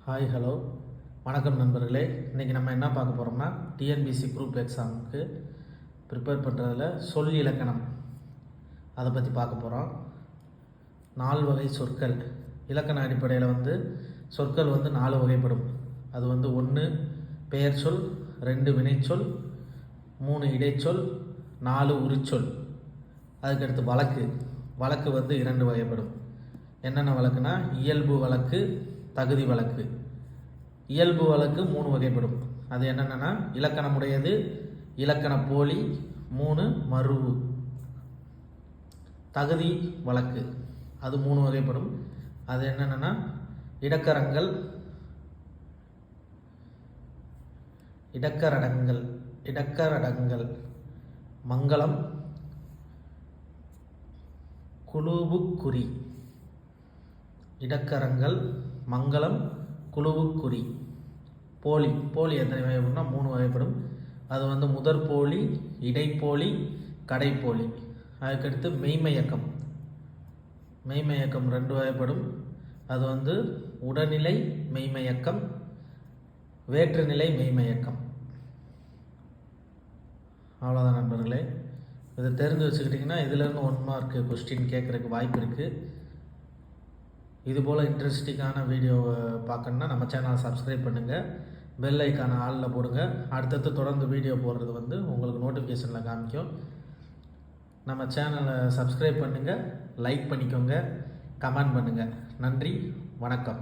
Hi hello வணக்கம் நண்பர்களே. இன்றைக்கி நம்ம என்ன பார்க்க போகிறோம்னா டிஎன்பிசி குரூப் எக்ஸாமுக்கு ப்ரிப்பேர் பண்ணுறதுல சொல் இலக்கணம் அதை பற்றி பார்க்க போகிறோம். 4 வகை சொற்கள் இலக்கண அடிப்படையில் சொற்கள் 4 வகைப்படும். அது 1 பெயர் சொல், 2 வினைச்சொல், 3 இடைச்சொல், 4 உரிச்சொல். அதுக்கடுத்து வழக்கு 2 வகைப்படும். என்னென்ன வழக்குனா இயல்பு வழக்கு, தகுதி வழக்கு. இயல்பு வழக்கு 3 வகைப்படும். அது என்னென்னா இலக்கணமுடையது, இலக்கண போலி, 3 மருவு. தகுதி வழக்கு அது 3 வகைப்படும். அது என்னென்னா இடக்கரடங்கள், மங்களம், குழுவுக்குறி. இடக்கரங்கள், மங்களம், குழுவுக்குறி. போலி எத்தனை வகைப்படும்னா 3 வகைப்படும். அது முதற் போலி, இடைப்போலி, கடைப்போலி. அதுக்கடுத்து மெய்மயக்கம் 2 வகைப்படும். அது உடல்நிலை மெய்மயக்கம், வேற்றுநிலை மெய்மயக்கம். அவ்வளோதான் நண்பர்களே. இதை தெரிஞ்சு வச்சுக்கிட்டிங்கன்னா இதிலேருந்து 1 மார்க் கொஸ்டின் கேட்குறதுக்கு வாய்ப்பு இருக்குது. இதுபோல் இன்ட்ரெஸ்டிங்கான வீடியோவை பார்க்கணுன்னா நம்ம சேனலை சப்ஸ்கிரைப் பண்ணுங்கள், பெல் ஐக்கான ஆளில் போடுங்க. அடுத்தடுத்து தொடர்ந்து வீடியோ போடுறது உங்களுக்கு நோட்டிஃபிகேஷனில் காமிக்கும். நம்ம சேனலை சப்ஸ்கிரைப் பண்ணுங்கள், லைக் பண்ணிக்கோங்க, கமெண்ட் பண்ணுங்கள். நன்றி, வணக்கம்.